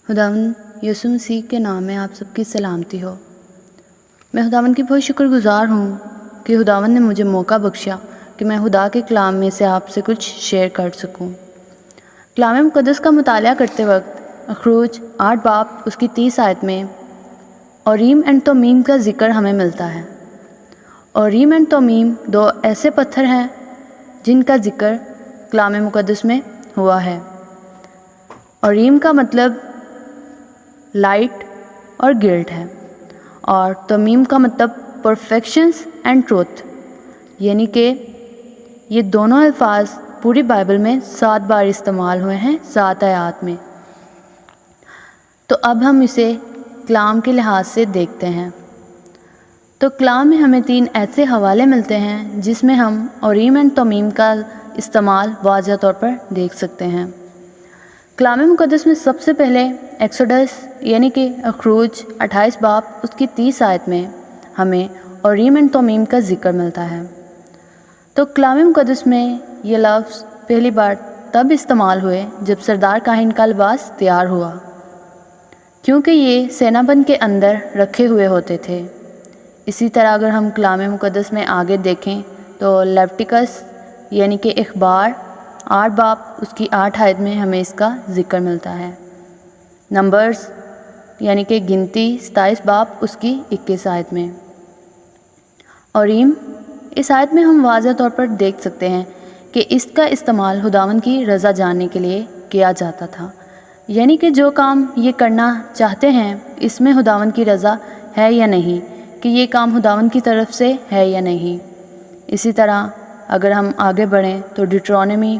खुदावंद यीशु मसीह के नाम में आप सबकी सलामती हो। मैं खुदावंद की बहुत शुक्रगुजार हूँ कि खुदावंद ने मुझे मौका बख्शा कि मैं खुदा के कलाम में से आपसे कुछ शेयर कर सकूँ। कलाम मुक़द्दस का मुताला करते वक्त अखरूज 8 बाब उसकी 30 आयत में औरीम एंड तमीम का ज़िक्र हमें मिलता है। औरीम एंड तमीम दो ऐसे पत्थर हैं जिनका ज़िक्र कलाम मुक़द्दस में हुआ है। औरीम का मतलब लाइट और गिल्ट है और तमीम का मतलब परफेक्शंस एंड ट्रूथ, यानी कि ये दोनों अल्फाज पूरी बाइबल में 7 बार इस्तेमाल हुए हैं 7 आयात में। तो अब हम इसे कलाम के लिहाज से देखते हैं। तो कलाम में हमें 3 ऐसे हवाले मिलते हैं जिसमें हम औरीम एंड तमीम का इस्तेमाल वाज़ह तौर पर देख सकते हैं। कलाम मुक़द्दस में सबसे पहले एक्सोडस यानी कि अखरूज 28 बाब उसकी 30 आयत में हमें औरीम एंड तमीम का ज़िक्र मिलता है। तो कलाम मुक़द्दस में ये लफ्ज़ पहली बार तब इस्तेमाल हुए जब सरदार काहिन का लिबास तैयार हुआ, क्योंकि ये सेनाबंद के अंदर रखे हुए होते थे। इसी तरह अगर हम कलाम मुक़द्दस में आगे देखें तो लेविटिकस यानी कि इख़बार 8 बाब उसकी 8 आयत में हमें इसका ज़िक्र मिलता है। नंबर्स यानी कि गिनती 27 बाब उसकी 21 आयत में। औरीम इस आयत में हम वाज़ह तौर पर देख सकते हैं कि इसका इस्तेमाल खुदावंद की रज़ा जानने के लिए किया जाता था, यानी कि जो काम ये करना चाहते हैं इसमें खुदावंद की रज़ा है या नहीं, कि ये काम खुदावंद की तरफ से है या नहीं। इसी तरह अगर हम आगे बढ़ें तो डिट्रोनमी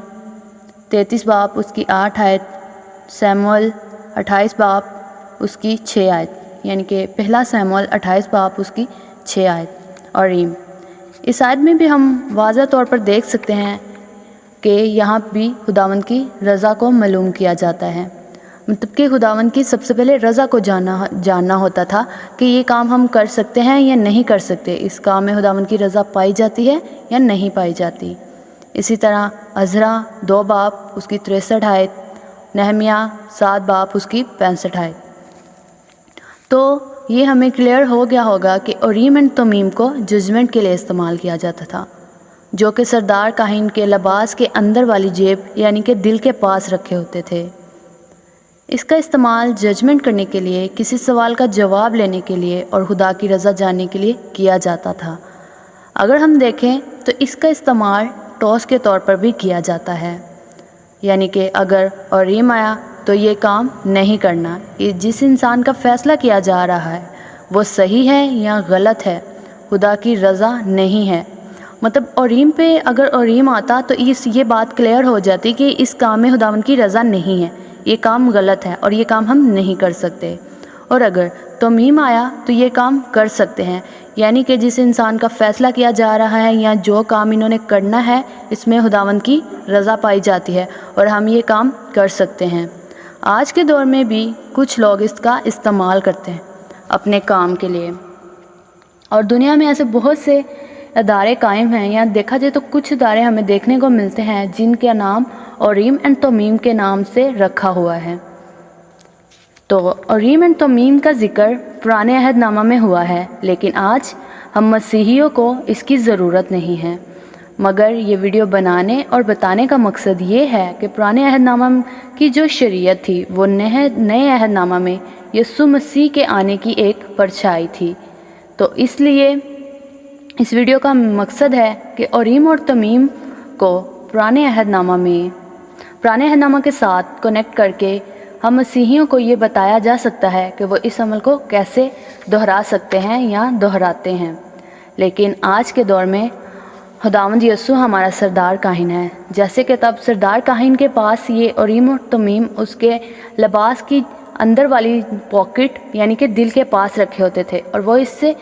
33 बाब उसकी 8 आयत, सैमुअल 28 बाब उसकी 6 आयत, यानी कि पहला सैमुअल 28 बाब उसकी 6 आयत। औरीम इस आयत में भी हम वाज़ह तौर पर देख सकते हैं कि यहाँ भी खुदावंद की रज़ा को मालूम किया जाता है, मतलब कि खुदावंद की सबसे पहले रज़ा को जानना होता था कि ये काम हम कर सकते हैं या नहीं कर सकते, इस काम में खुदावंद की रज़ा पाई जाती है या नहीं पाई जाती। इसी तरह अज़रा 2 बाब उसकी 63 आयत, नहमिया 7 बाब उसकी 65 आयत। तो ये हमें क्लियर हो गया होगा कि औरीम एंड तमीम को जजमेंट के लिए इस्तेमाल किया जाता था, जो कि सरदार काहिन के लिबास के अंदर वाली जेब यानी कि दिल के पास रखे होते थे। इसका इस्तेमाल जजमेंट करने के लिए, किसी सवाल का जवाब लेने के लिए और खुदा की रज़ा जानने के लिए किया जाता था। अगर हम देखें तो इसका इस्तेमाल टॉस के तौर पर भी किया जाता है, यानी कि अगर औरीम आया तो ये काम नहीं करना, जिस इंसान का फ़ैसला किया जा रहा है वो सही है या गलत है, खुदा की रज़ा नहीं है। मतलब औरीम पे अगर औरीम आता तो ये बात क्लियर हो जाती कि इस काम में खुदावंद की रज़ा नहीं है, ये काम गलत है और ये काम हम नहीं कर सकते। और अगर तमीम आया तो ये काम कर सकते हैं, यानी कि जिस इंसान का फ़ैसला किया जा रहा है या जो काम इन्होंने करना है इसमें खुदावंद की रज़ा पाई जाती है और हम ये काम कर सकते हैं। आज के दौर में भी कुछ लोग इसका इस्तेमाल करते हैं अपने काम के लिए, और दुनिया में ऐसे बहुत से अदारे कायम हैं, या देखा जाए तो कुछ अदारे हमें देखने को मिलते हैं जिनका नाम औरीम एंड तमीम के नाम से रखा हुआ है। तो औरीम एंड तमीम का ज़िक्र पुराने अहदनामा में हुआ है, लेकिन आज हम मसीहियों को इसकी ज़रूरत नहीं है। मगर ये वीडियो बनाने और बताने का मकसद ये है कि पुराने अहदनामा की जो शरीयत थी वो नए अहदनामा में यीशु मसीह के आने की एक परछाई थी। तो इसलिए इस वीडियो का मकसद है कि औरीम और तमीम को पुराने अहदनामा के साथ कनेक्ट करके हम मसीहियों को ये बताया जा सकता है कि वो इस अमल को कैसे दोहरा सकते हैं या दोहराते हैं। लेकिन आज के दौर में खुदावंद यीशु हमारा सरदार काहिन है, जैसे कि तब सरदार काहिन के पास ये औरीम और तमीम उसके लिबास की अंदर वाली पॉकेट यानी कि दिल के पास रखे होते थे, और वो इससे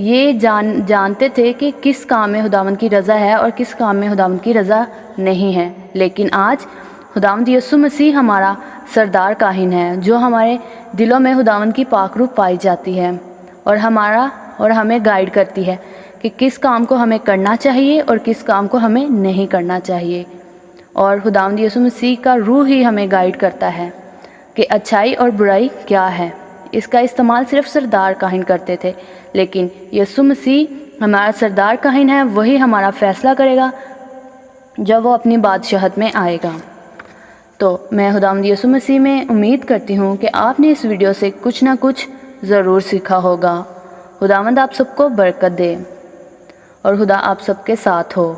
ये जानते थे कि किस काम में खुदावंद की रज़ा है और किस काम में खुदावंद की रज़ा नहीं है। लेकिन आज खुदावंद यीशु मसीह हमारा सरदार काहिन है, जो हमारे दिलों में खुदावंद की पाक रूह पाई जाती है और हमें गाइड करती है कि किस काम को हमें करना चाहिए और किस काम को हमें नहीं करना चाहिए। और खुदावंद यीशु मसीह का रूह ही हमें गाइड करता है। کہ اچھائی اور برائی کیا ہے۔ اس کا استعمال صرف سردار کاہن کرتے تھے، لیکن یسوع مسیح ہمارا سردار کاہن ہے، وہی ہمارا فیصلہ کرے گا جب وہ اپنی بادشاہت میں آئے گا۔ تو میں خداوند یسوع مسیح میں امید کرتی ہوں کہ آپ نے اس ویڈیو سے کچھ نہ کچھ ضرور سیکھا ہوگا۔ خداوند آپ سب کو برکت دے اور خدا آپ سب کے ساتھ ہو۔